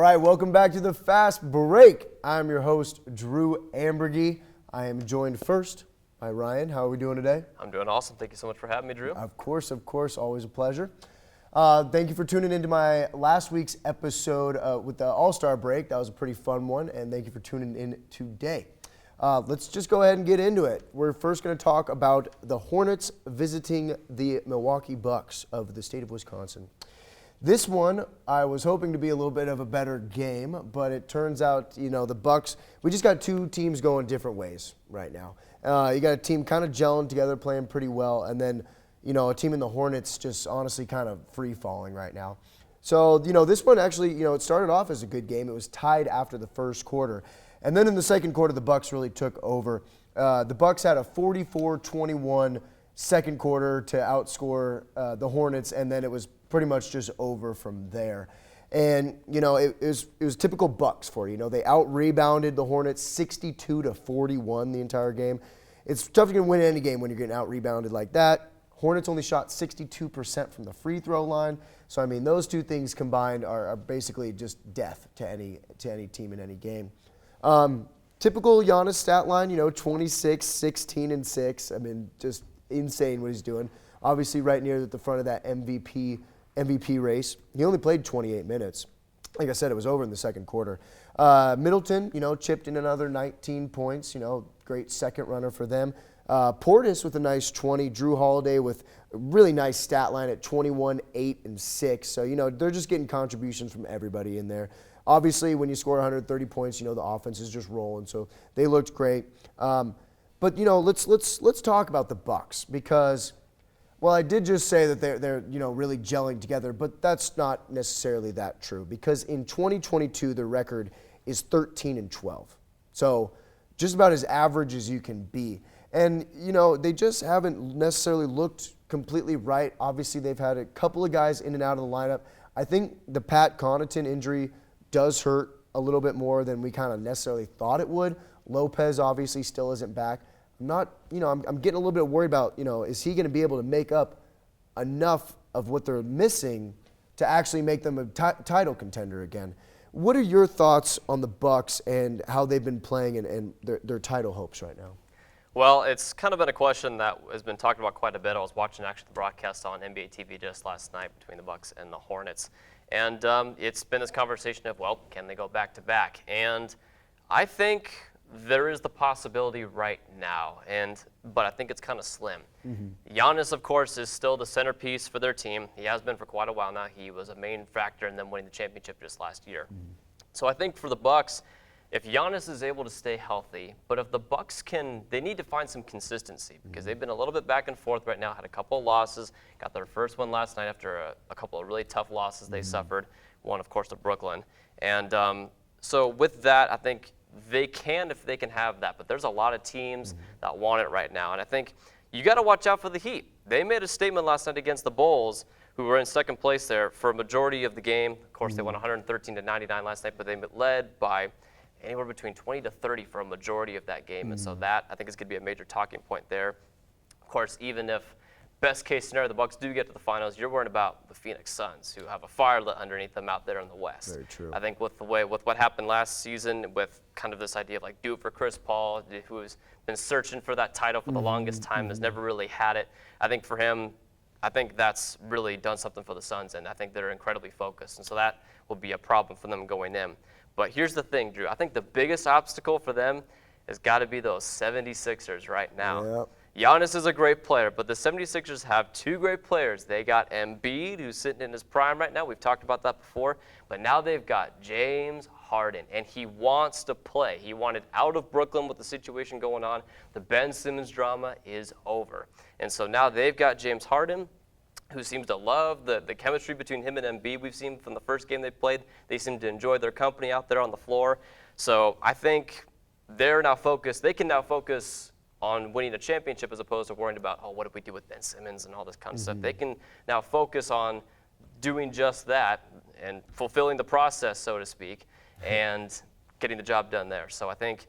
right, welcome back to the Fast Break. I'm your host, Drew Amburgy. I am joined first by Ryan. How are we doing today? I'm doing awesome. Thank you so much for having me, Drew. Of course, always a pleasure. Thank you for tuning into my last week's episode with the All-Star break. That was a pretty fun one, and thank you for tuning in today. Let's just go ahead and get into it. We're first going to talk about the Hornets visiting the Milwaukee Bucks of the state of Wisconsin. This one, I was hoping to be a little bit of a better game, but it turns out, the Bucks, we just got two teams going different ways right now. You got a team kind of gelling together, playing pretty well, and then, a team in the Hornets just honestly kind of free-falling right now. So, this one actually, it started off as a good game. It was tied after the first quarter. And then in the second quarter, the Bucks really took over. The Bucks had a 44-21 second quarter to outscore the Hornets, and then it was pretty much just over from there. And, it was typical Bucks for you. They out-rebounded the Hornets 62-41 the entire game. It's tough to win any game when you're getting out-rebounded like that. Hornets only shot 62% from the free throw line. So, those two things combined are basically just death to any team in any game. Typical Giannis stat line, 26, 16, and 6. Just insane what he's doing. Obviously right near the front of that MVP race. He only played 28 minutes. Like I said, it was over in the second quarter. Middleton, chipped in another 19 points. Great second runner for them. Portis with a nice 20. Drew Holiday with a really nice stat line at 21, 8, and 6. So, they're just getting contributions from everybody in there. Obviously, when you score 130 points, the offense is just rolling. So they looked great. But let's talk about the Bucks because, well, I did just say that they're really gelling together, but that's not necessarily that true because in 2022 their record is 13-12, so just about as average as you can be. And they just haven't necessarily looked completely right. Obviously, they've had a couple of guys in and out of the lineup. I think the Pat Connaughton injury does hurt a little bit more than we kind of necessarily thought it would. Lopez obviously still isn't back. I'm getting a little bit worried about, is he going to be able to make up enough of what they're missing to actually make them a title contender again? What are your thoughts on the Bucks and how they've been playing and their title hopes right now? Well, it's kind of been a question that has been talked about quite a bit. I was watching actually the broadcast on NBA TV just last night between the Bucks and the Hornets. And it's been this conversation of, well, can they go back-to-back? And I think there is the possibility right now, but I think it's kind of slim. Mm-hmm. Giannis, of course, is still the centerpiece for their team. He has been for quite a while now. He was a main factor in them winning the championship just last year. Mm-hmm. So I think for the Bucks, if Giannis is able to stay healthy, but if the Bucks they need to find some consistency because they've been a little bit back and forth right now, had a couple of losses, got their first one last night after a couple of really tough losses they suffered, one, of course, to Brooklyn. And so with that, I think they can if they can have that, but there's a lot of teams that want it right now. And I think you got to watch out for the Heat. They made a statement last night against the Bulls, who were in second place there for a majority of the game. Of course, they won 113-99 last night, but they led by anywhere between 20 to 30 for a majority of that game. And so that, I think, is going to be a major talking point there. Of course, even if best case scenario, the Bucks do get to the finals, you're worried about the Phoenix Suns, who have a fire lit underneath them out there in the West. Very true. I think with what happened last season, with kind of this idea of do it for Chris Paul, who's been searching for that title for the longest time, has never really had it. I think for him, I think that's really done something for the Suns, and I think they're incredibly focused. And so that will be a problem for them going in. But here's the thing, Drew. I think the biggest obstacle for them has got to be those 76ers right now. Yep. Giannis is a great player, but the 76ers have two great players. They got Embiid, who's sitting in his prime right now. We've talked about that before. But now they've got James Harden, and he wants to play. He wanted out of Brooklyn with the situation going on. The Ben Simmons drama is over. And so now they've got James Harden, who seems to love the chemistry between him and Embiid. We've seen from the first game they played. They seem to enjoy their company out there on the floor. So I think they're now focused. They can now focus on winning a championship as opposed to worrying about, what did we do with Ben Simmons and all this kind of stuff. They can now focus on doing just that and fulfilling the process, so to speak, and getting the job done there. So I think,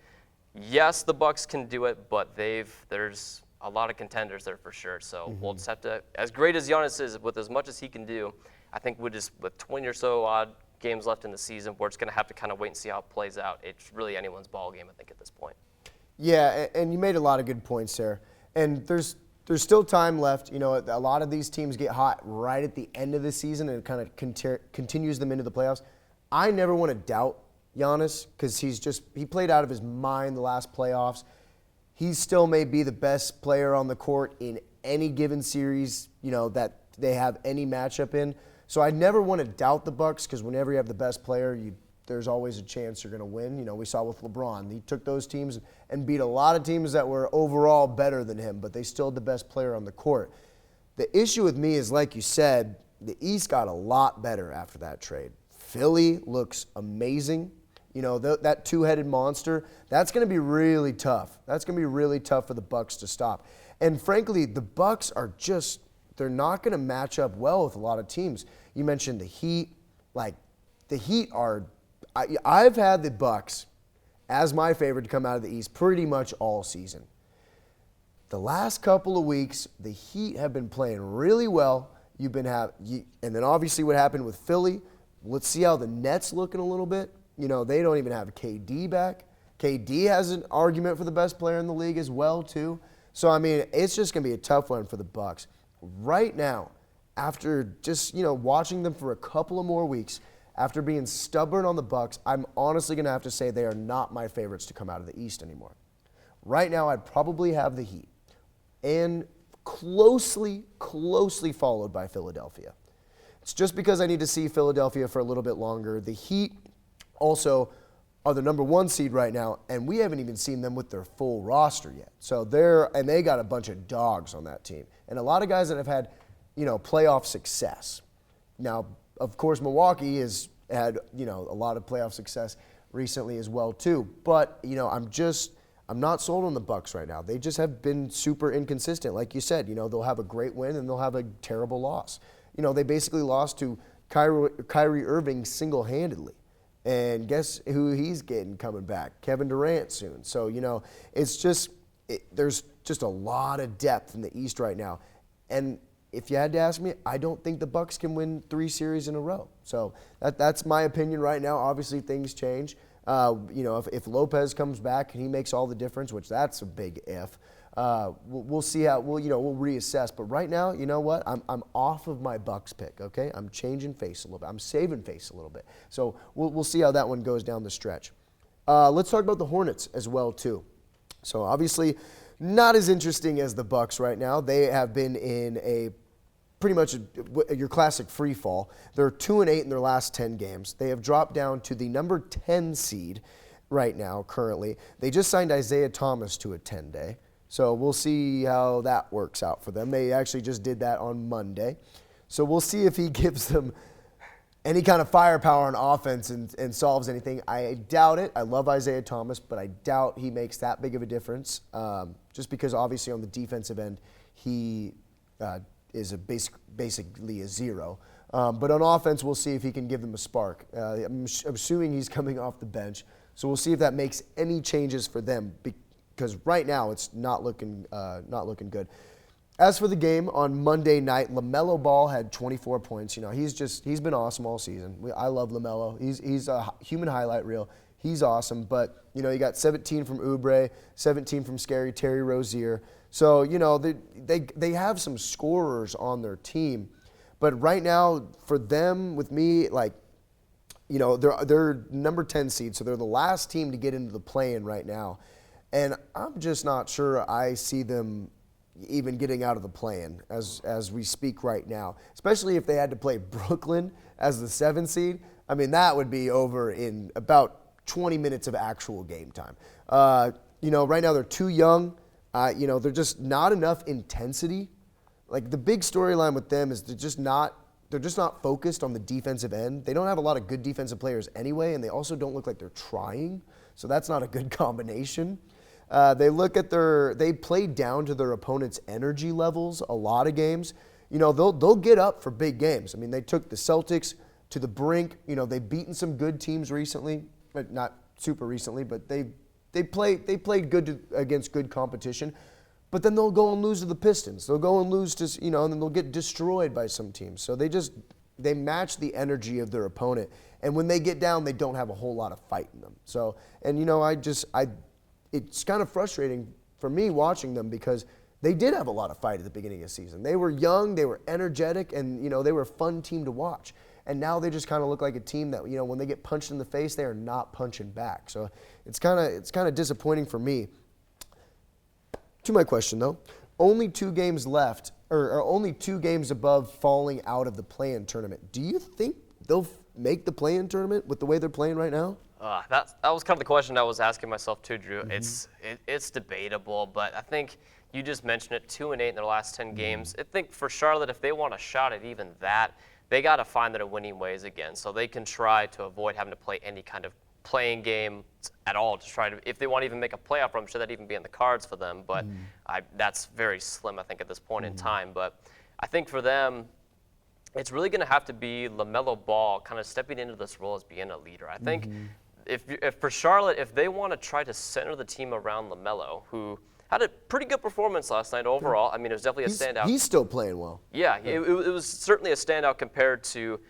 yes, the Bucks can do it, but there's a lot of contenders there for sure. So we'll just have to, as great as Giannis is, with as much as he can do, I think with 20 or so odd games left in the season. We're just going to have to kind of wait and see how it plays out. It's really anyone's ball game, I think, at this point. Yeah, and you made a lot of good points there. And there's still time left. You know, a lot of these teams get hot right at the end of the season, and it kind of continues them into the playoffs. I never want to doubt Giannis because he played out of his mind the last playoffs. He still may be the best player on the court in any given series, you know, that they have any matchup in. So I never want to doubt the Bucks because whenever you have the best player, there's always a chance you're going to win. You know, we saw with LeBron. He took those teams and beat a lot of teams that were overall better than him, but they still had the best player on the court. The issue with me is, like you said, the East got a lot better after that trade. Philly looks amazing. You know, that two-headed monster, that's going to be really tough. That's going to be really tough for the Bucks to stop. And frankly, the Bucks are just, they're not going to match up well with a lot of teams. You mentioned the Heat. Like, the Heat are, I've had the Bucks as my favorite to come out of the East pretty much all season. The last couple of weeks, the Heat have been playing really well. And then obviously what happened with Philly. Let's see how the Nets looking a little bit. You know, they don't even have KD back. KD has an argument for the best player in the league as well, too. So, I mean, it's just going to be a tough one for the Bucks. Right now, after just, you know, watching them for a couple of more weeks, after being stubborn on the Bucks, I'm honestly going to have to say they are not my favorites to come out of the East anymore. Right now, I'd probably have the Heat. And closely followed by Philadelphia. It's just because I need to see Philadelphia for a little bit longer. The Heat also are the number 1 seed right now, and we haven't even seen them with their full roster yet. So they got a bunch of dogs on that team. And a lot of guys that have had, you know, playoff success. Now, of course, Milwaukee has had, you know, a lot of playoff success recently as well, too. But, you know, I'm not sold on the Bucks right now. They just have been super inconsistent. Like you said, you know, they'll have a great win and they'll have a terrible loss. You know, they basically lost to Kyrie Irving single-handedly. And guess who he's getting coming back? Kevin Durant soon. So, you know, there's just a lot of depth in the East right now. And if you had to ask me, I don't think the Bucks can win 3 series in a row. So that's my opinion right now. Obviously, things change. You know, if Lopez comes back and he makes all the difference, which that's a big if, we'll see how we'll reassess. But right now, you know what? I'm off of my Bucks pick. Okay, I'm changing face a little bit. I'm saving face a little bit. So we'll see how that one goes down the stretch. Let's talk about the Hornets as well too. So obviously, not as interesting as the Bucks right now. They have been in a pretty much your classic free fall. They're 2-8 in their last 10 games. They have dropped down to the number 10 seed right now currently. They just signed Isaiah Thomas to a 10-day. So we'll see how that works out for them. They actually just did that on Monday. So we'll see if he gives them any kind of firepower on offense and solves anything. I doubt it. I love Isaiah Thomas, but I doubt he makes that big of a difference just because obviously on the defensive end, he is basically a zero. But on offense, we'll see if he can give them a spark. I'm assuming he's coming off the bench. So we'll see if that makes any changes for them because right now it's not looking good. As for the game on Monday night, LaMelo Ball had 24 points. You know, he's been awesome all season. I love LaMelo. He's a human highlight reel. He's awesome. But, you know, you got 17 from Oubre, 17 from Scary Terry Rozier. So, you know, they have some scorers on their team. But right now, for them, with me, like, you know, they're number 10 seed. So they're the last team to get into the play-in right now. And I'm just not sure I see them even getting out of the play-in as we speak right now, especially if they had to play Brooklyn as the 7 seed. I mean, that would be over in about 20 minutes of actual game time. You know, right now they're too young. You know, they're just not enough intensity. Like the big storyline with them is they're just not focused on the defensive end. They don't have a lot of good defensive players anyway, and they also don't look like they're trying. So that's not a good combination. They play down to their opponent's energy levels a lot of games. You know, they'll get up for big games. I mean, they took the Celtics to the brink. You know, they've beaten some good teams recently, but not super recently, but they played good against good competition. But then they'll go and lose to the Pistons. They'll go and lose to, you know, and then they'll get destroyed by some teams. So they just, they match the energy of their opponent. And when they get down, they don't have a whole lot of fight in them. So, and it's kind of frustrating for me watching them because they did have a lot of fight at the beginning of the season. They were young, they were energetic, and they were a fun team to watch. And now they just kind of look like a team that, when they get punched in the face, they are not punching back. So it's kind of disappointing for me. To my question though, only 2 games left, or only 2 games above falling out of the play-in tournament. Do you think they'll make the play-in tournament with the way they're playing right now? That was kind of the question I was asking myself too, Drew. It's debatable, but I think you just mentioned it, 2-8 in their last 10 games. I think for Charlotte, if they want a shot at even that, they got to find their winning ways again. So they can try to avoid having to play any kind of playing game at all to try to, if they want to even make a playoff run, should that even be in the cards for them? But that's very slim, I think, at this point in time. But I think for them, it's really going to have to be LaMelo Ball kind of stepping into this role as being a leader. I think if for Charlotte, if they want to try to center the team around LaMelo, who had a pretty good performance last night overall. I mean, it was definitely a standout. He's still playing well. Yeah, it was certainly a standout compared to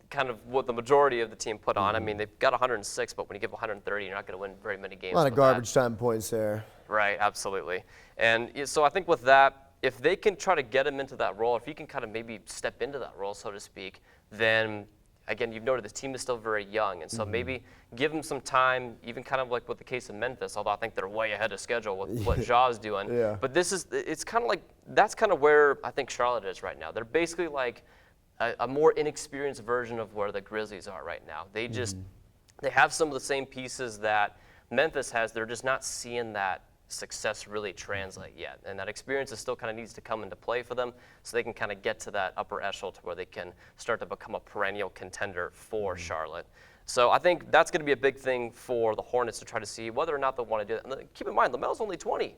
kind of what the majority of the team put on. I mean, they've got 106, but when you give 130, you're not going to win very many games. A lot of garbage time points there. Right, absolutely. And so I think with that, if they can try to get him into that role, if he can kind of maybe step into that role, so to speak, then again, you've noted this team is still very young, and so maybe give them some time, even kind of like with the case of Memphis, although I think they're way ahead of schedule with what Ja's doing. Yeah. But it's kind of like, that's kind of where I think Charlotte is right now. They're basically like a more inexperienced version of where the Grizzlies are right now. They just, they have some of the same pieces that Memphis has. They're just not seeing that success really translate yet. And that experience still kind of needs to come into play for them so they can kind of get to that upper echelon to where they can start to become a perennial contender for Charlotte. So I think that's going to be a big thing for the Hornets to try to see whether or not they want to do that. And keep in mind, LaMelo's only 20.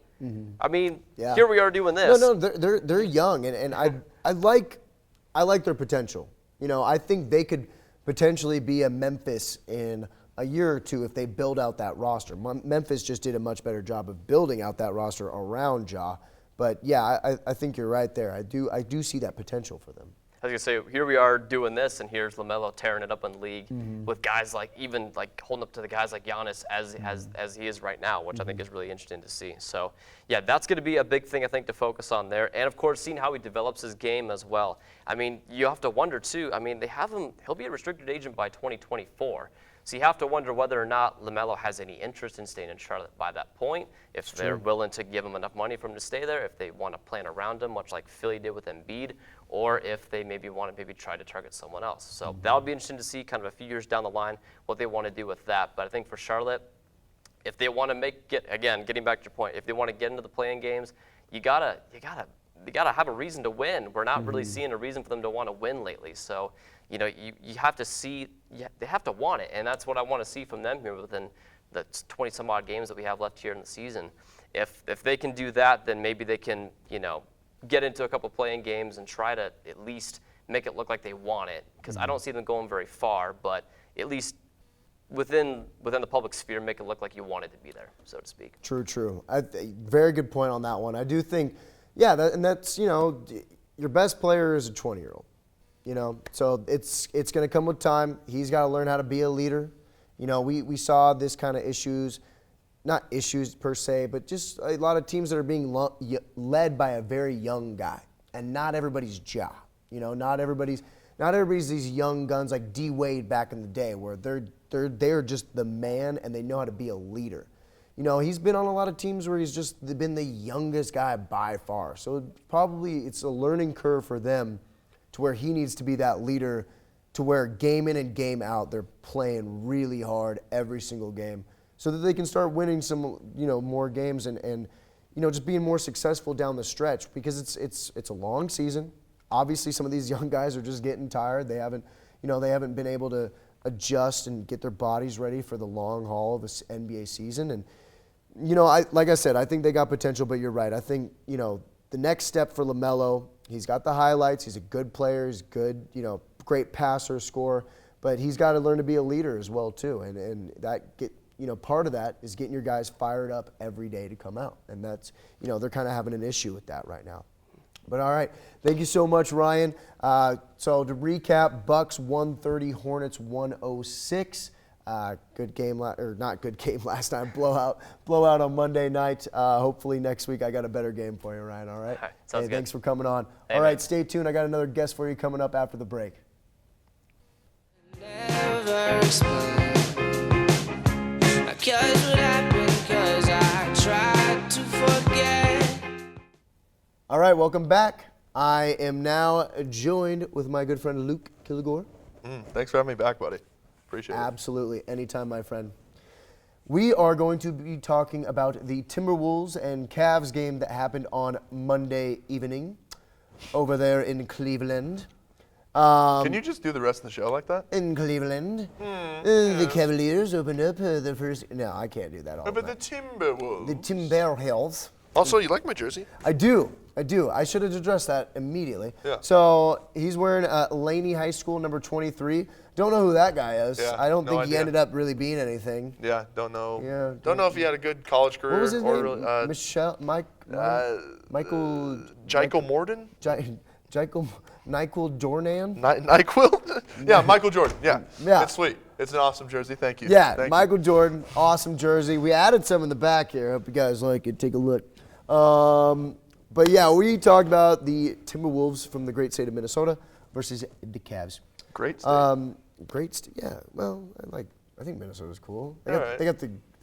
I mean, here we are doing this. No, they're young, and I like their potential. I think they could potentially be a Memphis in a year or two if they build out that roster. Memphis just did a much better job of building out that roster around Ja. But yeah, I think you're right there. I do see that potential for them. I was going to say, here we are doing this, and here's LaMelo tearing it up in the league with guys like, even like holding up to the guys like Giannis as he is right now, which I think is really interesting to see. So yeah, that's going to be a big thing, I think, to focus on there. And of course, seeing how he develops his game as well. I mean, you have to wonder too, I mean, they have him, he'll be a restricted agent by 2024. So you have to wonder whether or not LaMelo has any interest in staying in Charlotte by that point, if they're willing to give him enough money for him to stay there, if they want to plan around him, much like Philly did with Embiid, or if they maybe want to try to target someone else. So that'll be interesting to see kind of a few years down the line what they want to do with that. But I think for Charlotte, if they want to getting back to your point, if they want to get into the play-in games, you gotta have a reason to win. We're not really seeing a reason for them to want to win lately. So, you have to see, they have to want it, and that's what I want to see from them here within the 20 some odd games that we have left here in the season. If they can do that, then maybe they can, get into a couple playing games and try to at least make it look like they want it. Because I don't see them going very far, but at least within the public sphere, make it look like you wanted to be there, so to speak. True. Very good point on that one. I do think, that's your best player is a 20-year-old. So it's going to come with time. He's got to learn how to be a leader. We saw this kind of issues, not issues per se, but just a lot of teams that are being led by a very young guy, and not everybody's Ja. Not everybody's these young guns like D Wade back in the day, where they're just the man and they know how to be a leader. He's been on a lot of teams where he's just been the youngest guy by far. So it's a learning curve for them, to where he needs to be that leader, to where game in and game out they're playing really hard every single game, so that they can start winning some more games and just being more successful down the stretch, because it's a long season. Obviously, some of these young guys are just getting tired. They haven't been able to adjust and get their bodies ready for the long haul of this NBA season. And like I said, I think they got potential, but you're right. I think the next step for LaMelo, he's got the highlights. He's a good player. He's good, great passer, scorer. But he's got to learn to be a leader as well too. And that part of that is getting your guys fired up every day to come out. And that's they're kind of having an issue with that right now. But all right, thank you so much, Ryan. So to recap, Bucks 130, Hornets 106. Good game, or not good game last night. Blowout on Monday night. Hopefully next week I got a better game for you, Ryan. All right. All right, sounds good. Thanks for coming on. Hey, all right, man. stay tuned. I got another guest for you coming up after the break. Never explain. I guess what happened 'cause I tried to forget. All right, welcome back. I am now joined with my good friend Luke Kilgore. Thanks for having me back, buddy. Appreciate it. Absolutely. Anytime, my friend. We are going to be talking about the Timberwolves and Cavs game that happened on Monday evening over there in Cleveland. Can you just do the rest of the show like that? In Cleveland, the Cavaliers opened up the first. No, I can't do that all But the the time. Timberwolves. The Timberwolves. Also, you like my jersey? I do. I should have addressed that immediately. Yeah. So he's wearing Laney High School number 23. Don't know who that guy is. Yeah, I don't no think he idea. ended up really being anything. Yeah, don't know. Yeah, don't know if he had a good college career. What was his or name? Michelle, Michael. Michael Morden? Nyquil Dornan. NyQuil? Yeah, Michael Jordan. Yeah. Yeah. It's sweet. It's an awesome jersey. Thank you. Yeah, Thank Michael Jordan, awesome jersey. We added some in the back here. Hope you guys like it. Take a look. But yeah, we talked about the Timberwolves from the great state of Minnesota versus the Cavs. you. Great state. Yeah. Well, I think Minnesota's cool. They All got, right. they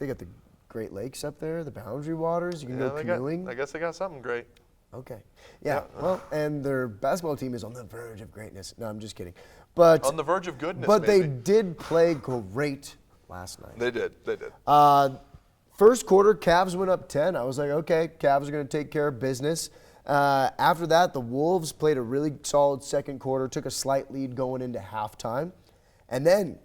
got the Great Lakes up there, the Boundary Waters. You can go they canoeing. I guess they got something great. Okay. Yeah. Well, and their basketball team is on the verge of greatness. No, I'm just kidding. But On the verge of goodness, but they maybe. did play great last night. They did. First quarter, Cavs went up 10. I was like, okay, Cavs are going to take care of business. After that, the Wolves played a really solid second quarter, took a slight lead going into halftime. And then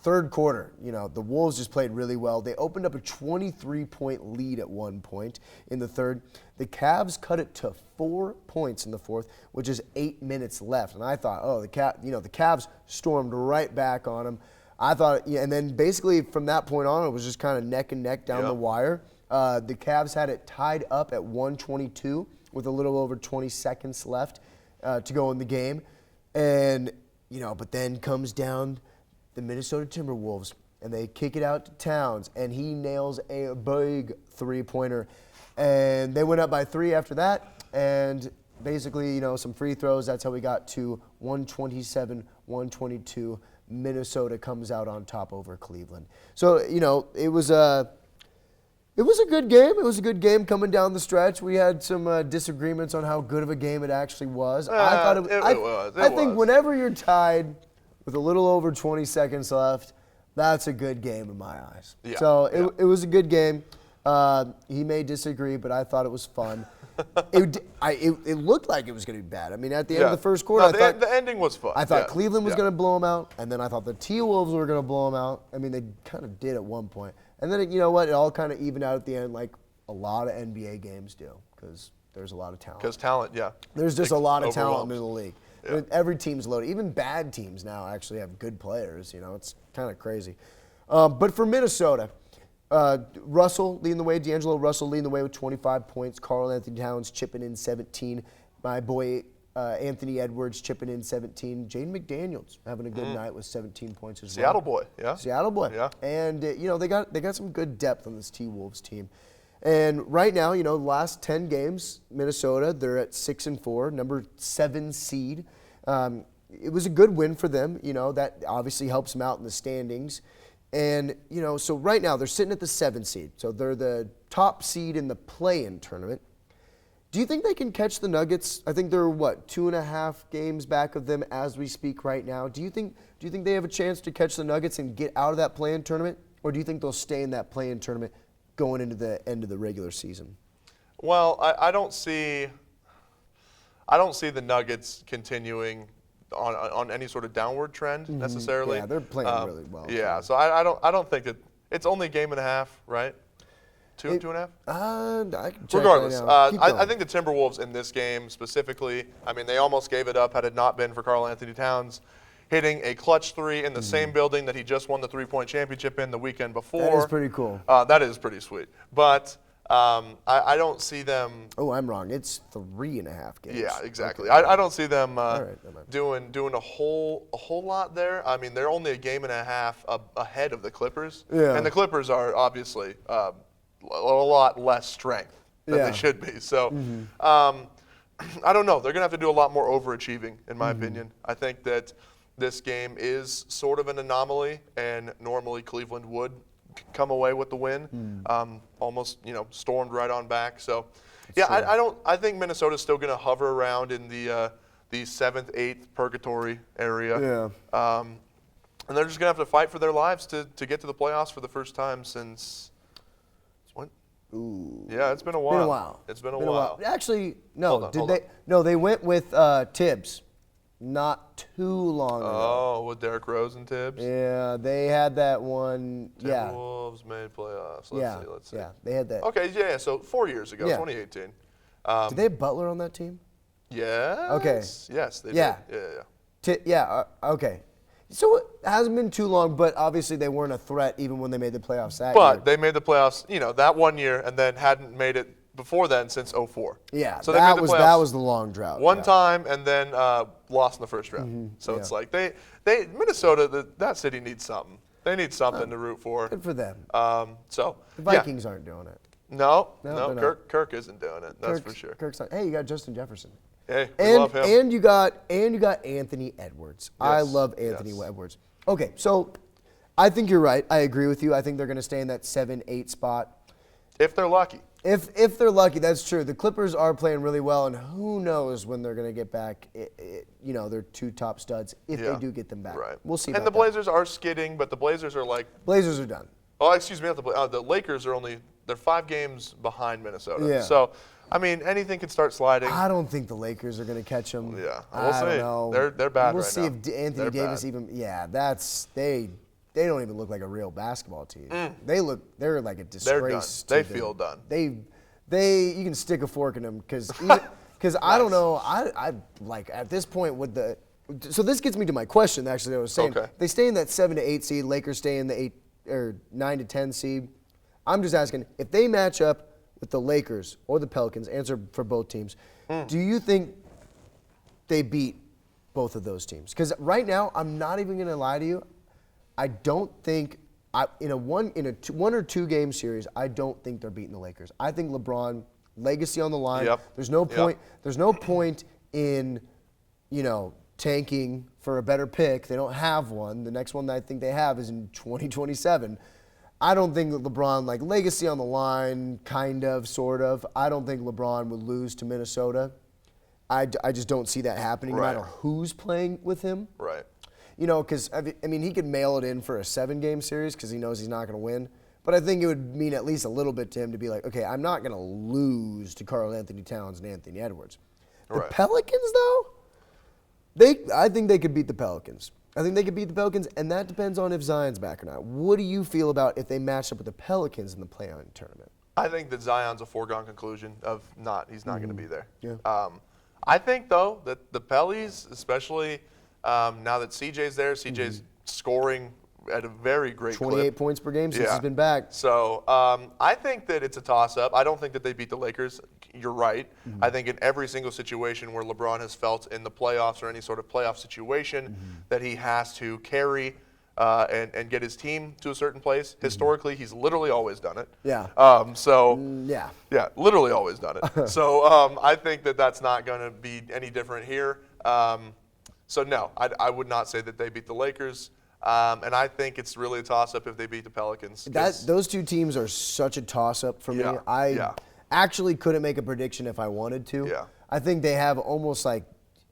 third quarter, the Wolves just played really well. They opened up a 23-point lead at one point in the third. The Cavs cut it to 4 points in the fourth, which is 8 minutes left. And I thought, the Cavs stormed right back on them. I thought, and then basically from that point on, it was just kind of neck and neck down the wire. The Cavs had it tied up at 122 with a little over 20 seconds left to go in the game. And, but then comes down the Minnesota Timberwolves, and they kick it out to Towns, and he nails a big three-pointer. And they went up by 3 after that, and basically, some free throws. That's how we got to 127-122. Minnesota comes out on top over Cleveland. So, it was a good game. It was a good game coming down the stretch. We had some disagreements on how good of a game it actually was. I thought it was. I think whenever you're tied with a little over 20 seconds left, that's a good game in my eyes. Yeah, So it was a good game. He may disagree, but I thought it was fun. It looked like it was going to be bad. I mean, at the end of the first quarter, the ending was fun. I thought Cleveland was going to blow them out, and then I thought the T-Wolves were going to blow them out. I mean, they kind of did at one point. And then, you know what, it all kind of evened out at the end like a lot of NBA games do, because there's a lot of talent. Because talent, yeah. There's just a lot of talent in overwhelms. the league. Yeah. I mean, every team's loaded. Even bad teams now actually have good players. It's kind of crazy. But for Minnesota, Russell leading the way. D'Angelo Russell leading the way with 25 points. Karl Anthony Towns chipping in 17. My boy Anthony Edwards chipping in 17. Jaden McDaniels having a good night with 17 points as well. Seattle boy, yeah. Seattle boy. Yeah. And, they got some good depth on this T-Wolves team. And right now, the last 10 games, Minnesota, they're at 6-4, number 7 seed. It was a good win for them. That obviously helps them out in the standings. And, so right now they're sitting at the 7 seed. So they're the top seed in the play-in tournament. Do you think they can catch the Nuggets? I think they're, 2.5 games back of them as we speak right now. Do you think they have a chance to catch the Nuggets and get out of that play-in tournament? Or do you think they'll stay in that play-in tournament going into the end of the regular season? Well, I don't see the Nuggets continuing on any sort of downward trend necessarily. Yeah, they're playing really well. Yeah, so I don't think that it's only a game and a half, right? Two and a half? I can check Regardless, right now. Keep I going. think the Timberwolves in this game specifically, I mean, they almost gave it up had it not been for Karl Anthony Towns hitting a clutch 3 in the same building that he just won the 3-point championship in the weekend before. That is pretty cool. That is pretty sweet. But I don't see them. Oh, I'm wrong. It's 3.5 games. Yeah, exactly. Okay. I don't see them All right, never mind. doing a whole lot there. I mean, they're only a game and a half ahead of the Clippers, Yeah. and the Clippers are obviously a lot less strength than Yeah. they should be. So, I don't know. They're gonna have to do a lot more overachieving, in my opinion. I think that this game is sort of an anomaly, and normally Cleveland would come away with the win. Almost, stormed right on back. So, I think Minnesota's still going to hover around in the 7th, 8th purgatory area. Yeah. And they're just going to have to fight for their lives to get to the playoffs for the first time since when? Ooh. Yeah, it's been a while. Been a while. It's been a while. Actually, no. Hold on, Did hold they? on. No, they went with Tibbs. Not too long ago. Oh, with Derrick Rose and Tibbs? Yeah, they had that one. Yeah. Timberwolves made playoffs. Let's see. Yeah, they had that. Okay, yeah, so 4 years ago, Yeah. 2018. Did they have Butler on that team? Yes. Okay. Yes, they Yeah. did. Yeah. Okay. So it hasn't been too long, but obviously they weren't a threat even when they made the playoffs that year. But they made the playoffs, that 1 year, and then hadn't made it before then since 2004. Yeah, so they made the that playoffs was the long drought. one yeah. time, and then lost in the first round. So it's like Minnesota, that city needs something. They need something to root for. Good for them. So The Vikings aren't doing it. No, they're not. Kirk isn't doing it. That's for sure. Kirk's not. Hey, you got Justin Jefferson. Hey, we love him. And you got Anthony Edwards. I love Anthony yes. Edwards. Okay, so I think you're right. I agree with you. I think they're going to stay in that 7-8 spot. If they're lucky. If they're lucky, that's true. The Clippers are playing really well, and who knows when they're going to get back, their two top studs, if they do get them back. Right. We'll see And about the that. Blazers are skidding, but the Blazers are like, Blazers are done. oh, excuse me, not the Lakers are they're 5 games behind Minnesota. Yeah. So, I mean, anything could start sliding. I don't think the Lakers are going to catch them. Yeah, I we'll don't see. know. They're bad We'll right see now. if Anthony They're Davis bad. even. Yeah, they don't even look like a real basketball team. They're like a disgrace. They're done. They to feel them. done. You can stick a fork in them because I don't know. I like at this point with the. So this gets me to my question. Actually, I was saying they stay in that 7 to 8 seed. Lakers stay in the 8 or 9 to 10 seed. I'm just asking if they match up with the Lakers or the Pelicans. Answer for both teams. Do you think they beat both of those teams? Because right now, I'm not even going to lie to you. I don't think in a one or two game series, I don't think they're beating the Lakers. I think LeBron legacy on the line. Yep. There's no point. Yep. There's no point in tanking for a better pick. They don't have one. The next one that I think they have is in 2027. I don't think that LeBron, like legacy on the line, kind of, sort of. I don't think LeBron would lose to Minnesota. I just don't see that happening no Right. matter who's playing with him. Right. Because, I mean, he could mail it in for a 7-game series because he knows he's not going to win. But I think it would mean at least a little bit to him to be like, okay, I'm not going to lose to Karl Anthony Towns and Anthony Edwards. The Right. Pelicans, though, I think they could beat the Pelicans. I think they could beat the Pelicans, and that depends on if Zion's back or not. What do you feel about if they match up with the Pelicans in the play-on tournament? I think that Zion's a foregone conclusion of he's not going to be there. Yeah. I think, though, that the Pellies, especially now that CJ's there, CJ's scoring at a very great 28 clip. points per game since Yeah. he's been back. So I think that it's a toss-up. I don't think that they beat the Lakers. You're right. I think in every single situation where LeBron has felt in the playoffs or any sort of playoff situation that he has to carry and get his team to a certain place, historically, he's literally always done it. Yeah. Yeah, literally always done it. So I think that that's not going to be any different here. So no, I would not say that they beat the Lakers. And I think it's really a toss-up if they beat the Pelicans. Those two teams are such a toss-up for me. Yeah, I actually couldn't make a prediction if I wanted to. Yeah. I think they have almost like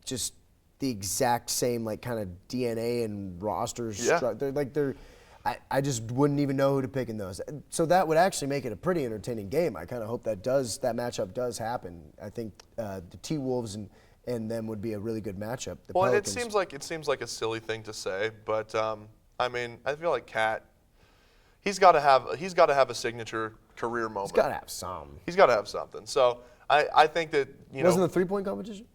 just the exact same like kind of DNA and roster structure. I just wouldn't even know who to pick in those. So that would actually make it a pretty entertaining game. I kind of hope that matchup does happen. I think the T-Wolves and them would be a really good matchup. The Pelicans. it seems like a silly thing to say, but I mean, I feel like Cat, he's got to have a signature career moment. He's got to have some. He's got to have something. So I think that Wasn't the 3-point competition?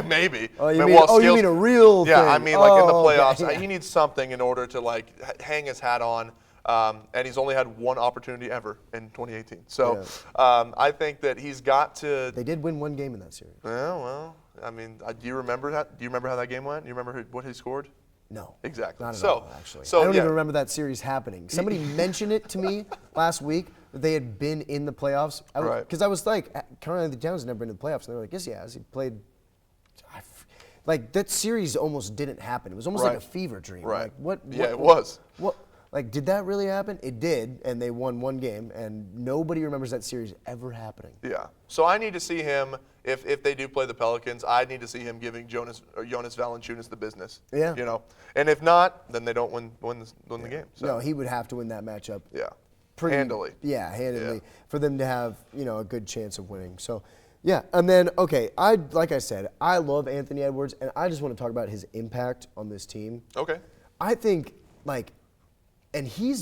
Maybe. Oh, you mean a real yeah, thing? I mean, like in the Oh, okay, playoffs, yeah. he needs something in order to like hang his hat on. And he's only had one opportunity ever in 2018. So I think that he's got to. They did win one game in that series. Yeah, well, I mean, do you remember that? Do you remember how that game went? Do you remember what he scored? No. Exactly. Not at all, actually. So I don't even remember that series happening. Somebody mentioned it to me last week that they had been in the playoffs. Because I was like, Carl-Anthony Towns has never been in the playoffs. And they were like, yes, he has. He played. Like, that series almost didn't happen. It was almost like a fever dream. Right. Like, what? Yeah, it was. What? Like, did that really happen? It did, and they won one game, and nobody remembers that series ever happening. Yeah. So I need to see him, if they do play the Pelicans, I need to see him giving Jonas Valanciunas the business. Yeah. You know, and if not, then they don't win the game. So. No, he would have to win that matchup. Yeah. Handily. Yeah, handily, for them to have, a good chance of winning. So, yeah, and then, okay, like I said, I love Anthony Edwards, and I just want to talk about his impact on this team. Okay. I think, and he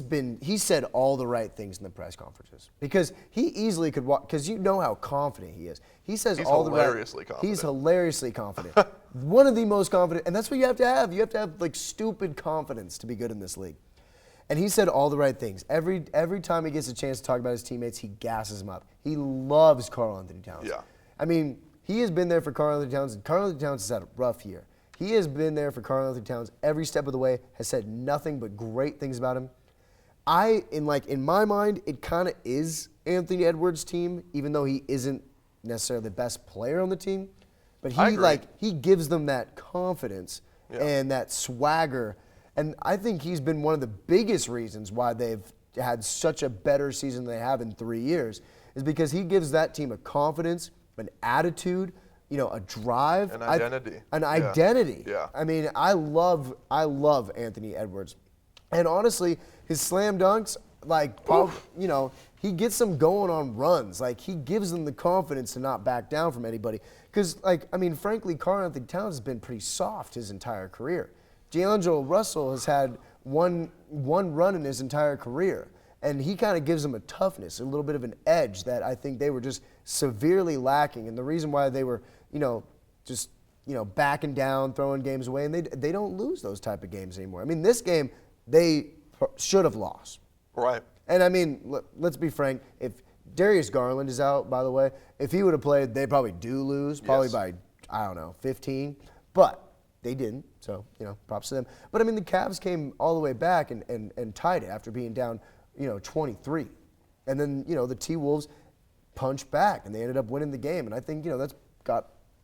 said all the right things in the press conferences because he easily could walk, because you know how confident he is. He says all the right. He's hilariously confident. One of the most confident, and that's what you have to have. You have to have stupid confidence to be good in this league. And he said all the right things. Every time he gets a chance to talk about his teammates, he gasses them up. He loves Karl-Anthony Towns. Yeah. I mean, he has been there for Karl-Anthony Towns, and Karl-Anthony Towns has had a rough year. He has been there for Karl-Anthony Towns every step of the way, has said nothing but great things about him. In my mind, it kind of is Anthony Edwards' team, even though he isn't necessarily the best player on the team. But he gives them that confidence and that swagger. And I think he's been one of the biggest reasons why they've had such a better season than they have in 3 years, is because he gives that team a confidence, an attitude, a drive. An identity. An identity. Yeah. I mean, I love Anthony Edwards. And honestly, his slam dunks, he gets them going on runs. He gives them the confidence to not back down from anybody. Because, frankly, Karl-Anthony Towns has been pretty soft his entire career. D'Angelo Russell has had one run in his entire career. And he kind of gives them a toughness, a little bit of an edge that I think they were just severely lacking. And the reason why they were, backing down, throwing games away, and they don't lose those type of games anymore. I mean, this game, they should have lost. Right. And, let's be frank. If Darius Garland is out, by the way, if he would have played, they probably do lose, probably by, 15. But they didn't, so, props to them. But, the Cavs came all the way back and tied it after being down, 23. And then, the T-Wolves punched back, and they ended up winning the game. And I think,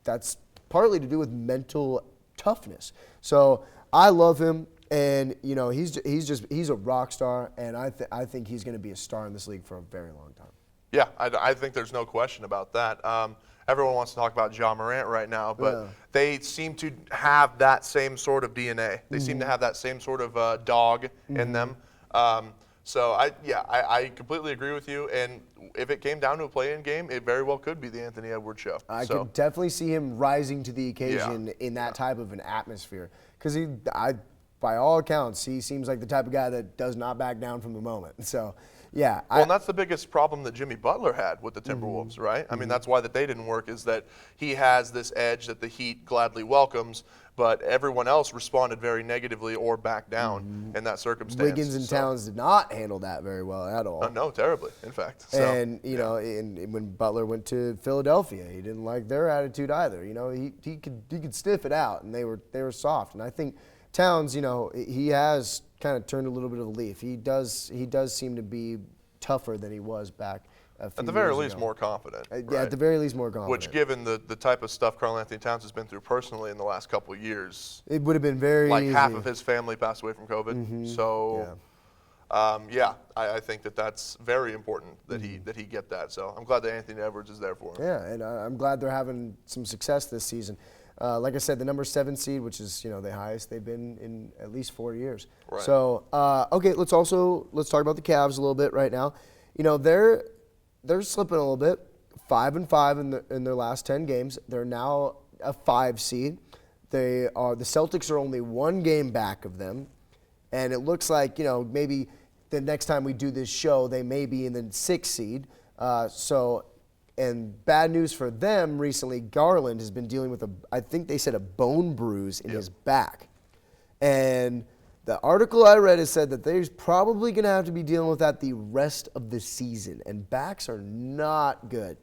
that's partly to do with mental toughness. So I love him, and, he's a rock star, and I think he's going to be a star in this league for a very long time. Yeah, I think there's no question about that. Everyone wants to talk about Ja Morant right now, but they seem to have that same sort of DNA. They seem to have that same sort of dog in them. So I completely agree with you. And if it came down to a play-in game, it very well could be the Anthony Edwards show. I could definitely see him rising to the occasion in that type of an atmosphere. Because by all accounts, he seems like the type of guy that does not back down from the moment. So, yeah. And that's the biggest problem that Jimmy Butler had with the Timberwolves, right? I mean, that's why that they didn't work, is that he has this edge that the Heat gladly welcomes, but everyone else responded very negatively or backed down in that circumstance. Wiggins and Towns did not handle that very well at all. No, terribly, in fact. So, and, and when Butler went to Philadelphia, he didn't like their attitude either. He could stiff it out, and they were soft. And I think Towns, he has kind of turned a little bit of a leaf. He does seem to be tougher than he was back a few at the very years least, ago. more confident. Yeah, at the very least, more confident. Which, given the type of stuff Karl-Anthony Towns has been through personally in the last couple of years, it would have been very easy. Half of his family passed away from COVID. So, I think that's very important that he get that. So I'm glad that Anthony Edwards is there for him. Yeah, and I'm glad they're having some success this season. Like I said, the number 7 seed, which is the highest they've been in at least 4 years. Right. So okay, let's talk about the Cavs a little bit right now. They're slipping a little bit. 5-5 in their last 10 games. They're now a 5 seed. The Celtics are only 1 game back of them, and it looks like maybe the next time we do this show they may be in the 6 seed. And bad news for them recently, Garland has been dealing with I think they said a bone bruise in his back. And The article I read has said that there's probably going to have to be dealing with that the rest of the season, and backs are not good.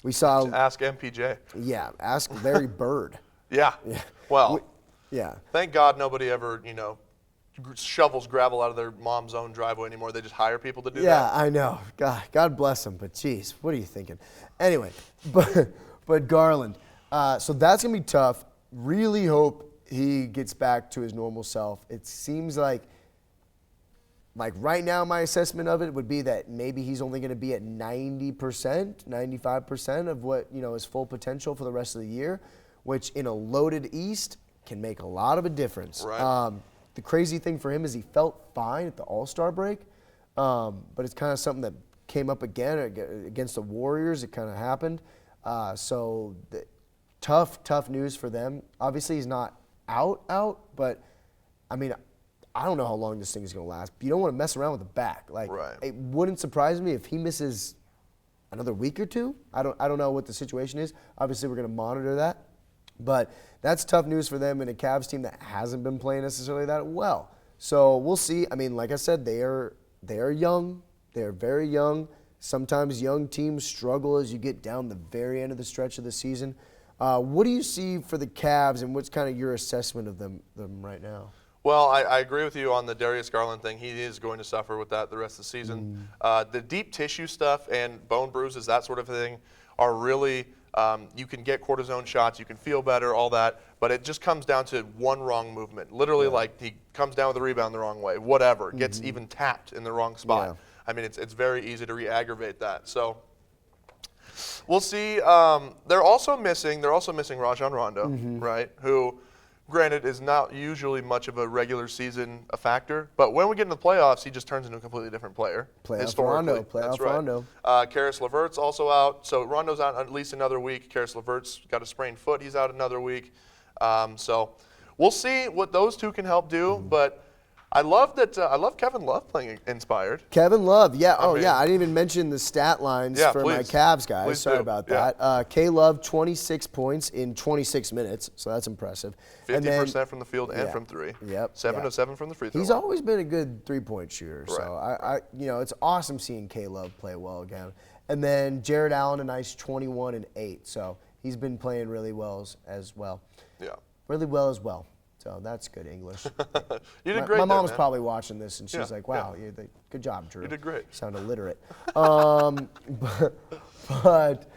We saw. Ask MPJ. Yeah, ask Larry Bird. Yeah. Well. Yeah. Thank God nobody ever, shovels gravel out of their mom's own driveway anymore. They just hire people to do that. Yeah, I know. God bless him. But geez, what are you thinking? Anyway, but Garland. So that's gonna be tough. Really hope he gets back to his normal self. It seems like right now my assessment of it would be that maybe he's only going to be at 90%, 95% of what, his full potential for the rest of the year, which in a loaded East can make a lot of a difference. Right. The crazy thing for him is he felt fine at the All-Star break, but it's kind of something that came up again against the Warriors. It kind of happened. So tough news for them. Obviously, he's not out, but I mean, I don't know how long this thing is going to last. You don't want to mess around with the back. Right. It wouldn't surprise me if he misses another week or two. I don't know what the situation is. Obviously, we're going to monitor that, but that's tough news for them in a Cavs team that hasn't been playing necessarily that well. So we'll see. I mean, like I said, they are young. They're very young. Sometimes young teams struggle as you get down the very end of the stretch of the season. What do you see for the Cavs, and what's kind of your assessment of them right now? Well, I agree with you on the Darius Garland thing. He is going to suffer with that the rest of the season. The deep tissue stuff and bone bruises, that sort of thing, are really you can get cortisone shots, you can feel better, all that, but it just comes down to one wrong movement. Literally, like he comes down with a rebound the wrong way, whatever, gets even tapped in the wrong spot. Yeah. I mean, it's very easy to re-aggravate that. So we'll see. They're also missing Rajon Rondo, right? Who, granted, is not usually much of a regular season a factor, but when we get into the playoffs, he just turns into a completely different player. Playoff Rondo. That's right. Rondo. Karis LeVert's also out, so Rondo's out at least another week. Karis LeVert's got a sprained foot; he's out another week. So we'll see what those two can help do, but. I love that. I love Kevin Love playing inspired. Kevin Love, yeah. I mean, I didn't even mention the stat lines for my please. Cavs guys. Please Sorry do. about Yeah. that. K Love, 26 points in 26 minutes, so that's impressive. 50% from the field and from three. Yep. 7 of 7 from the free throw He's line. always been a good three-point shooter. Right. So it's awesome seeing K Love play well again. And then Jared Allen, a nice 21 and 8. So he's been playing really well as well. Yeah. Really well as well. So that's good English. You did great. My mom's man. probably watching this, and she's Yeah, like, "Wow, good job, Drew. You did great. You sound illiterate." but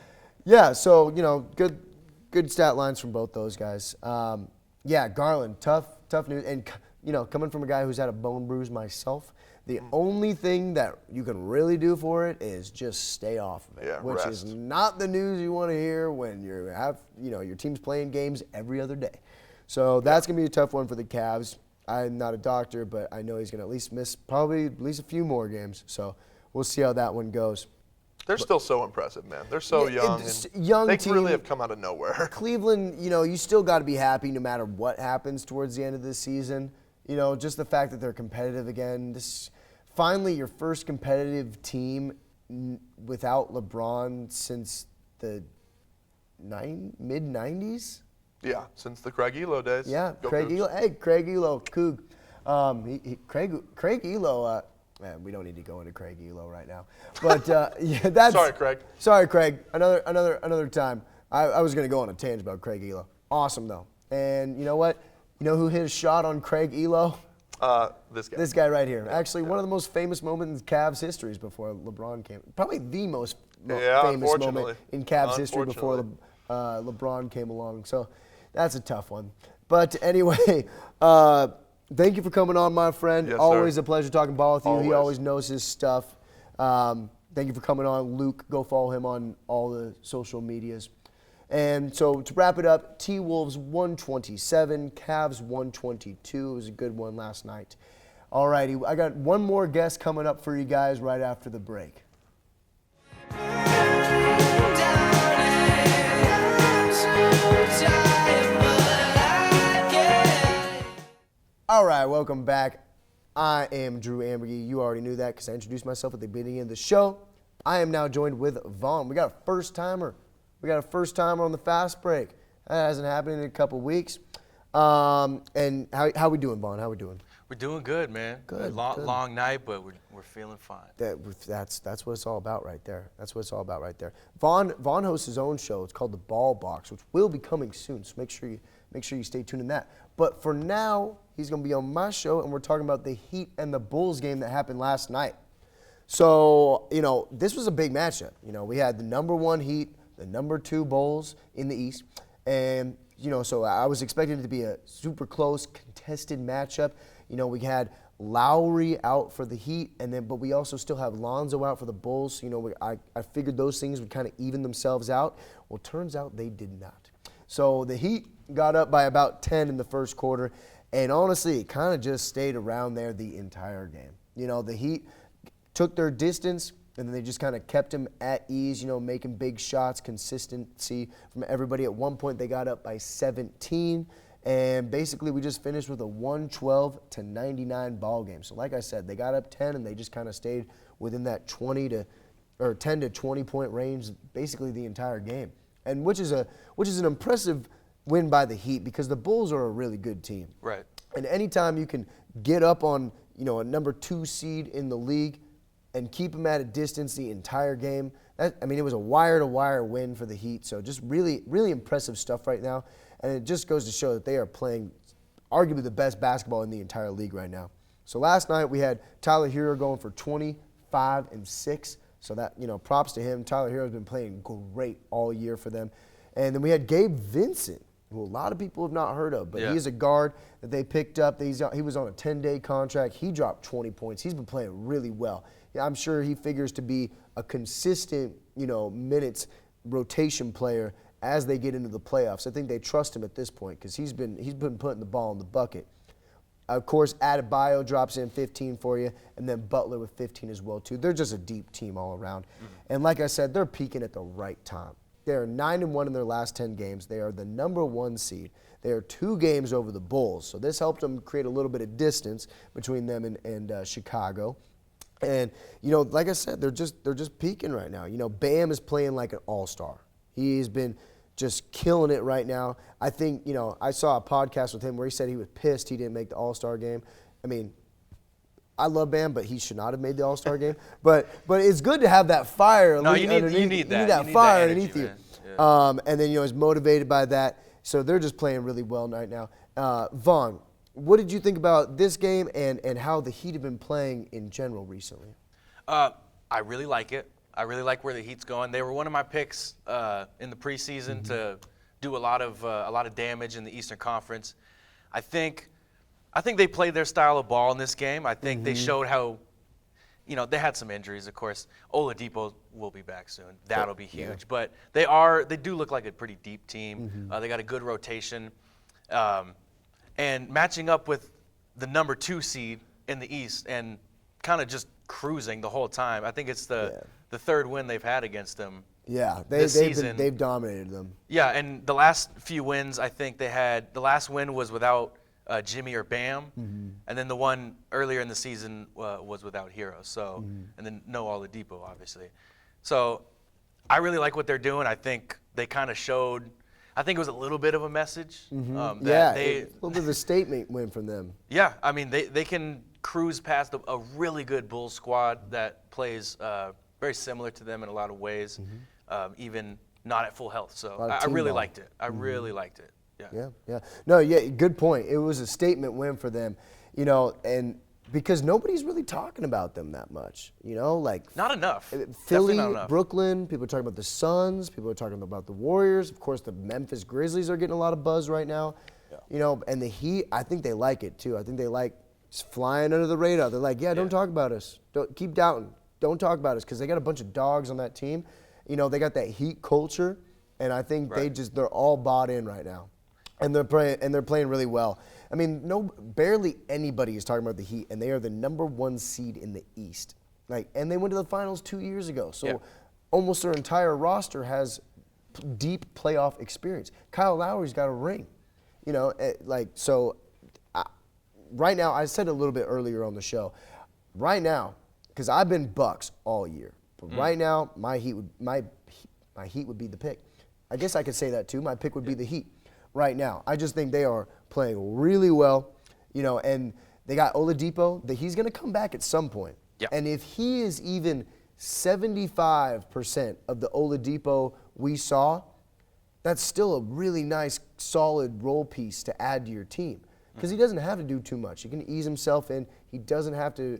yeah, so good stat lines from both those guys. Yeah, Garland, tough news, and coming from a guy who's had a bone bruise myself, the only thing that you can really do for it is just stay off of it, Yeah, which rest. is not the news you want to hear when your team's playing games every other day. So that's going to be a tough one for the Cavs. I'm not a doctor, but I know he's going to at least miss probably at least a few more games. So we'll see how that one goes. They're still so impressive, man. They're so young. It's And young they team. really have come out of nowhere. Cleveland, you still got to be happy no matter what happens towards the end of the season. Just the fact that they're competitive again. This finally your first competitive team without LeBron since the mid-90s. Yeah, since the Craig Elo days. Yeah, Go Craig Cougs. Elo. Hey, Craig Elo, Coug. Craig Elo. Man, we don't need to go into Craig Elo right now. But yeah, that's. Sorry, Craig. Sorry, Craig. Another time. I was going to go on a tangent about Craig Elo. Awesome though. And you know what? You know who hit a shot on Craig Elo? This guy. This guy right here. Actually, one of the most famous moments in Cavs history is before LeBron came. Probably the most famous moment in Cavs history before LeBron came along. So that's a tough one. But anyway, thank you for coming on, my friend. Yes, always sir. a pleasure talking ball with you. He Always. always knows his stuff. Thank you for coming on, Luke. Go follow him on all the social medias. And so to wrap it up, T-Wolves 127, Cavs 122. It was a good one last night. All righty, I got one more guest coming up for you guys right after the break. All right, welcome back. I am Drew Amburgy. You already knew that because I introduced myself at the beginning of the show. I am now joined with Vaughn. We got a first-timer. We got a first-timer on the Fast Break. That hasn't happened in a couple weeks. And how we doing, Vaughn? How we doing? We're doing good, man. Good, Long night, but we're feeling fine. That's what it's all about right there. That's what it's all about right there. Vaughn hosts his own show. It's called The Ball Box, which will be coming soon. So make sure you stay tuned in that. But for now, he's going to be on my show, and we're talking about the Heat and the Bulls game that happened last night. So, this was a big matchup. We had the number 1 Heat, the number 2 Bulls in the East. And, so I was expecting it to be a super close, contested matchup. We had Lowry out for the Heat, but we also still have Lonzo out for the Bulls. I figured those things would kind of even themselves out. Well, turns out they did not. So the Heat got up by about 10 in the first quarter, and honestly, it kind of just stayed around there the entire game. The Heat took their distance, and then they just kind of kept him at ease, making big shots, consistency from everybody. At one point, they got up by 17, and basically we just finished with a 112-99 ball game. So like I said, they got up 10, and they just kind of stayed within that 10 to 20 point range basically the entire game, and which is an impressive win by the Heat because the Bulls are a really good team. Right. And anytime you can get up on a number 2 seed in the league and keep them at a distance the entire game. It was a wire-to-wire win for the Heat. So just really, really impressive stuff right now. And it just goes to show that they are playing arguably the best basketball in the entire league right now. So last night we had Tyler Hero going for 25 and 6. So that, props to him. Tyler Hero's been playing great all year for them. And then we had Gabe Vincent, who a lot of people have not heard of, but he is a guard that they picked up. He was on a 10-day contract. He dropped 20 points. He's been playing really well. I'm sure he figures to be a consistent, minutes rotation player as they get into the playoffs. I think they trust him at this point because he's been putting the ball in the bucket. Of course, Adebayo drops in 15 for you, and then Butler with 15 as well, too. They're just a deep team all around. And like I said, they're peaking at the right time. They are 9-1 in their last 10 games. They are the number 1 seed. They are 2 games over the Bulls. So this helped them create a little bit of distance between them and Chicago. And, like I said, they're just peaking right now. Bam is playing like an all-star. He's been just killing it right now. I think, I saw a podcast with him where he said he was pissed he didn't make the all-star game. I love Bam, but he should not have made the All-Star game. But it's good to have that fire. No, you need that. You need that fire underneath you. Yeah. And then is motivated by that. So they're just playing really well right now. Vaughn, what did you think about this game and how the Heat have been playing in general recently? I really like it. I really like where the Heat's going. They were one of my picks in the preseason to do a lot of damage in the Eastern Conference. I think they played their style of ball in this game. I think they showed how, they had some injuries, of course. Oladipo will be back soon. That'll be huge. Yeah. But they do look like a pretty deep team. They got a good rotation. And matching up with the number 2 seed in the East and kind of just cruising the whole time. I think it's the 3rd win they've had against them. Yeah, they've dominated them. Yeah, and the last few wins I think they had, the last win was without Jimmy or Bam, and then the one earlier in the season was without Hero. So, and then no Oladipo, obviously. So, I really like what they're doing. I think they kind of showed. I think it was a little bit of a message. A little bit of a statement win from them. Yeah, they can cruise past a really good Bulls squad that plays very similar to them in a lot of ways, even not at full health. So I really liked it. I really liked it. Yeah. No, good point. It was a statement win for them, and because nobody's really talking about them that much, Not enough. Philly, not enough. Brooklyn, people are talking about the Suns, people are talking about the Warriors. Of course, the Memphis Grizzlies are getting a lot of buzz right now, and the Heat, I think they like it too. I think they like just flying under the radar. They're like, don't talk about us. Don't keep doubting. Don't talk about us because they got a bunch of dogs on that team. They got that Heat culture, and I think they're all bought in right now. And they're playing really well. Barely anybody is talking about the Heat, and they are the number 1 seed in the East. And they went to the finals 2 years ago. So almost their entire roster has deep playoff experience. Kyle Lowry's got a ring. Right now, I said a little bit earlier on the show. Right now, because I've been Bucks all year, but right now my Heat would be the pick. I guess I could say that too. My pick would be the Heat. Right now, I just think they are playing really well, and They got Oladipo. He's going to come back at some point. Yeah. And if he is even 75% of the Oladipo we saw, that's still a really nice, solid role piece to add to your team. Because he doesn't have to do too much. He can ease himself in. He doesn't have to,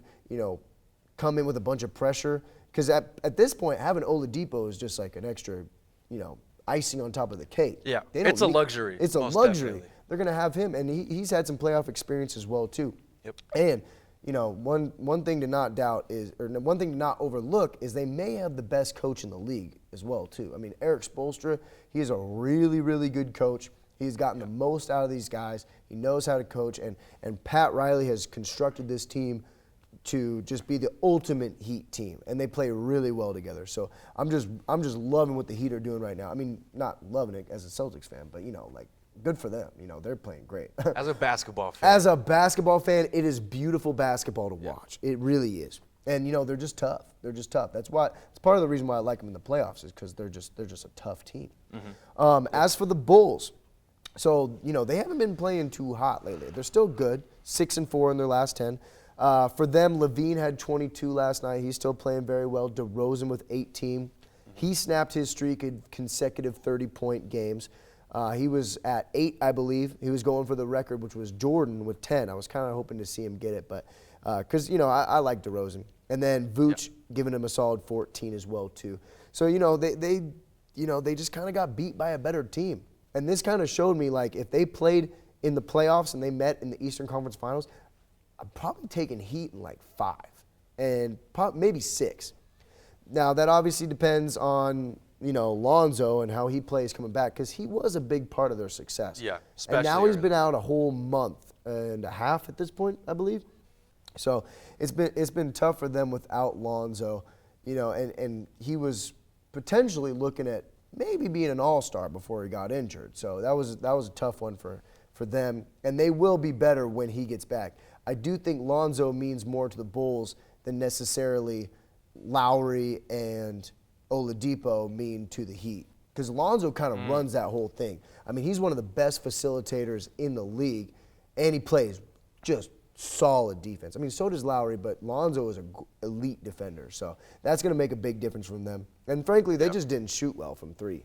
come in with a bunch of pressure. Because at this point, having Oladipo is just like an extra, icing on top of the cake. Yeah, They don't it's a luxury, It's a most luxury. definitely. They're going to have him, and he's had some playoff experience as well too. Yep. And one thing to not doubt is, or one thing to not overlook is they may have the best coach in the league as well too. I mean, Eric Spoelstra, he is a really, really good coach. He's gotten the most out of these guys. He knows how to coach, and Pat Riley has constructed this team to just be the ultimate Heat team, and they play really well together. So I'm just loving what the Heat are doing right now. I mean, not loving it as a Celtics fan, but good for them. They're playing great. As a basketball fan. As a basketball fan, it is beautiful basketball to watch. It really is. And they're just tough. They're just tough. It's part of the reason why I like them in the playoffs is because they're just a tough team. As for the Bulls, so they haven't been playing too hot lately. They're still good, 6-4 in their last 10. For them, Levine had 22 last night. He's still playing very well. DeRozan with 18. He snapped his streak in consecutive 30-point games. He was at 8, I believe. He was going for the record, which was Jordan with 10. I was kind of hoping to see him get it, but because I like DeRozan. And then Vooch giving him a solid 14 as well too. So they just kind of got beat by a better team. And this kind of showed me, like, if they played in the playoffs and they met in the Eastern Conference Finals, I'm probably taking Heat in like 5 and maybe 6. Now, that obviously depends on, Lonzo and how he plays coming back, because he was a big part of their success. Yeah, and now he's especially been out a whole month and a half at this point, I believe. So it's been tough for them without Lonzo, and he was potentially looking at maybe being an all-star before he got injured. So that was a tough one for them, and they will be better when he gets back. I do think Lonzo means more to the Bulls than necessarily Lowry and Oladipo mean to the Heat, because Lonzo kind of runs that whole thing. I mean, he's one of the best facilitators in the league, and he plays just solid defense. I mean, so does Lowry, but Lonzo is an elite defender, so that's going to make a big difference from them. And frankly, they just didn't shoot well from 3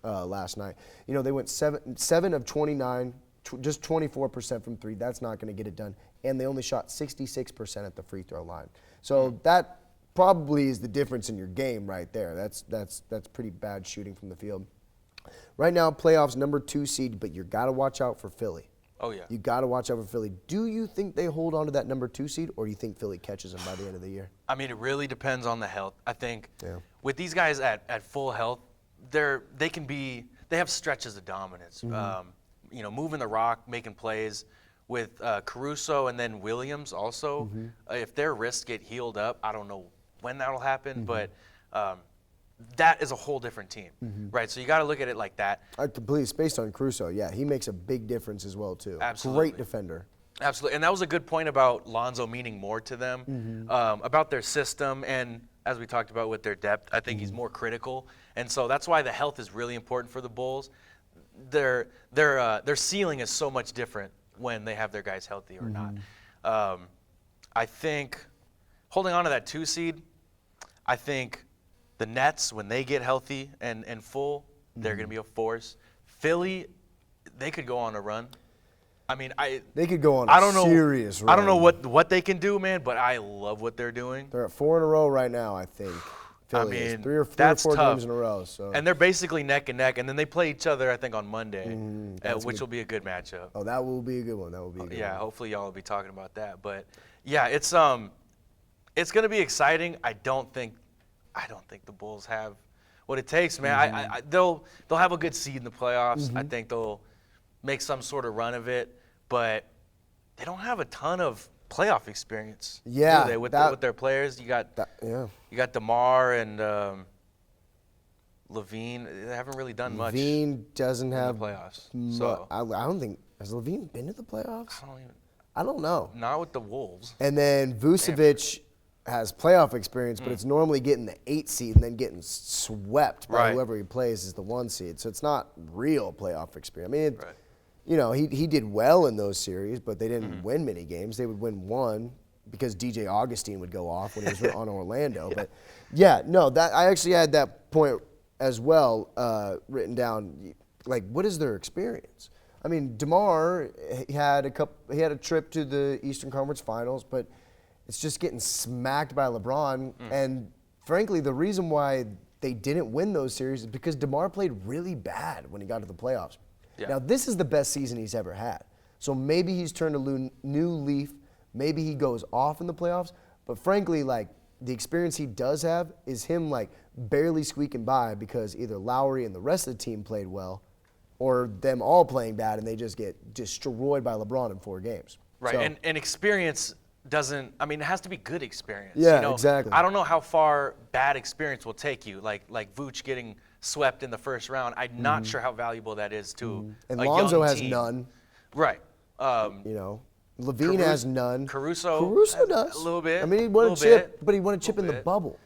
last night. They went 7 of 29, just 24% from 3. That's not going to get it done. And they only shot 66% at the free throw line. So that probably is the difference in your game right there. That's pretty bad shooting from the field. Right now, playoffs number 2 seed, but you got to watch out for Philly. Oh, yeah. You got to watch out for Philly. Do you think they hold on to that number 2 seed, or do you think Philly catches them by the end of the year? I mean, it really depends on the health. I think Yeah. with these guys at full health, they have stretches of dominance. Moving the rock, making plays. With Caruso and then Williams also, if their wrists get healed up, I don't know when that'll happen, but that is a whole different team, right? So you got to look at it like that. Completely spaced on Caruso. Yeah, he makes a big difference as well too. Absolutely. Great defender. Absolutely, and that was a good point about Lonzo meaning more to them, about their system, and as we talked about with their depth, I think he's more critical, and so that's why the health is really important for the Bulls. Their ceiling is so much different when they have their guys healthy or not. I think holding on to that 2 seed, I think the Nets, when they get healthy and full, they're going to be a force. Philly, they could go on a run. I mean, they could go on a serious run. I don't know what they can do, man, but I love what they're doing. They're at 4 in a row right now, I think. Philly is. Three or four tough. games in a row. So. And they're basically neck and neck, and then they play each other, I think, on Monday, which will be a good matchup. Oh, that will be a good one. That will be a good one. Yeah, hopefully y'all will be talking about that. But yeah, it's going to be exciting. I don't think the Bulls have what it takes, man. They'll have a good seed in the playoffs. I think they'll make some sort of run of it, but they don't have a ton of playoff experience. Yeah, do they? With their players, you got DeMar and Levine. They haven't really done much. Levine doesn't have the playoffs. So I don't think has Levine been to the playoffs. I I don't know. Not with the Wolves. And then Vucevic has playoff experience, but it's normally getting the 8 seed and then getting swept by whoever he plays as the 1 seed. So it's not real playoff experience. I mean, he did well in those series, but they didn't win many games. They would win one because DJ Augustine would go off when he was on Orlando. But that I actually had that point as well written down. Like, what is their experience? I mean, DeMar he had a trip to the Eastern Conference Finals, but it's just getting smacked by LeBron. And frankly, the reason why they didn't win those series is because DeMar played really bad when he got to the playoffs. Yeah. Now, this is the best season he's ever had. So maybe he's turned a new leaf. Maybe he goes off in the playoffs. But frankly, like, the experience he does have is him, like, barely squeaking by because either Lowry and the rest of the team played well or them all playing bad and they just get destroyed by LeBron in 4 games. Right, So, and experience doesn't, I mean, it has to be good experience. Yeah, exactly. I don't know how far bad experience will take you, like Vooch getting swept in the first round. I'm not sure how valuable that is to and a Lonzo young has team. none. Right. Levine has none. Caruso does. a little bit. I mean, he won a chip, but he won a chip in the bubble.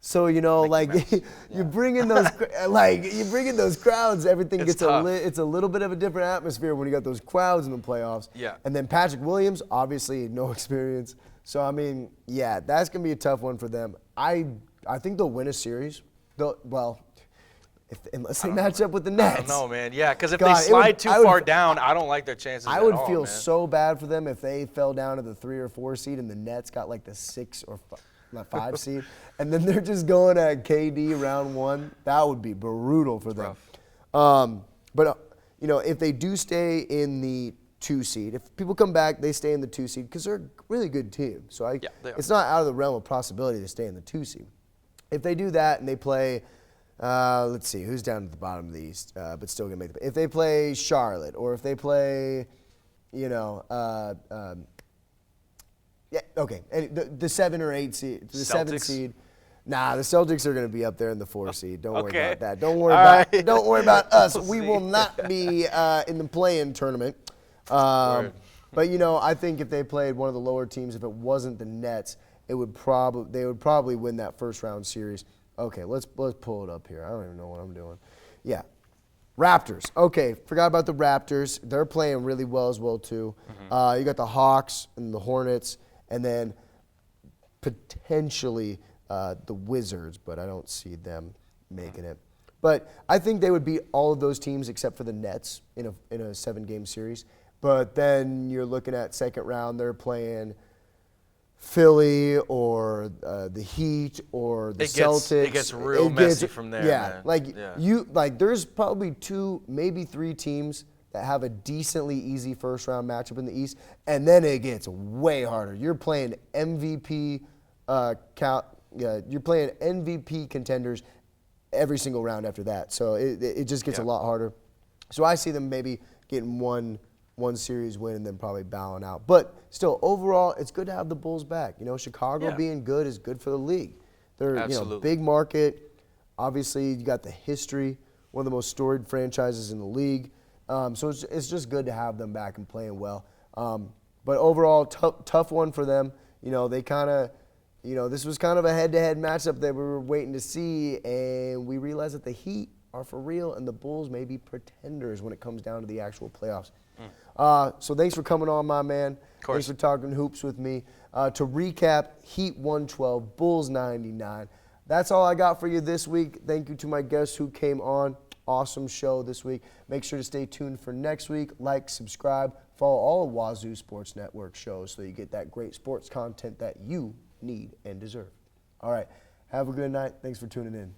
So like you bring in those crowds, everything It's gets tough. it's a little bit of a different atmosphere when you got those crowds in the playoffs. Yeah. And then Patrick Williams, obviously no experience. So I mean, yeah, that's gonna be a tough one for them. I think they'll win a series. Unless they match up with the Nets. I don't know, man. Yeah, because if God, they slide too far down, I don't like their chances I at would all, feel man. so bad for them if they fell down to the 3 or 4 seed and the Nets got like the 6 or 5 seed, and then they're just going at KD round 1. That would be brutal for them. But if they do stay in the 2 seed, if people come back, they stay in the 2 seed because they're a really good team. So it's not out of the realm of possibility to stay in the 2 seed. If they do that and they play. Let's see, who's down at the bottom of the East, but still going to make the. If they play Charlotte, or if they play, the 7 or 8 seed, the 7 seed. Nah, the Celtics are going to be up there in the 4 seed. Don't worry about that. Don't worry about us. We will not be in the play-in tournament. But I think if they played one of the lower teams, if it wasn't the Nets, they would probably win that first round series. Okay, let's pull it up here. I don't even know what I'm doing. Yeah, Raptors. Okay, forgot about the Raptors. They're playing really well as well too. You got the Hawks and the Hornets, and then potentially the Wizards, but I don't see them making it. But I think they would beat all of those teams except for the Nets in a 7-game series. But then you're looking at second round. They're playing Philly or the Heat or the Celtics. It gets real messy from there. Yeah, man. There's probably 2, maybe 3 teams that have a decently easy first round matchup in the East, and then it gets way harder. You're playing MVP you're playing MVP contenders every single round after that. So it just gets a lot harder. So I see them maybe getting one series win and then probably bowing out. But still, overall, it's good to have the Bulls back. Chicago being good is good for the league. They're big market. Obviously, you got the history, one of the most storied franchises in the league. So it's just good to have them back and playing well. But overall, tough one for them. They kind of, this was kind of a head-to-head matchup that we were waiting to see, and we realized that the Heat are for real and the Bulls may be pretenders when it comes down to the actual playoffs. So thanks for coming on, my man. Thanks for talking hoops with me. To recap, Heat 112, Bulls 99. That's all I got for you this week. Thank you to my guests who came on. Awesome show this week. Make sure to stay tuned for next week. Like, subscribe, follow all of Wazoo Sports Network shows so you get that great sports content that you need and deserve. All right. Have a good night. Thanks for tuning in.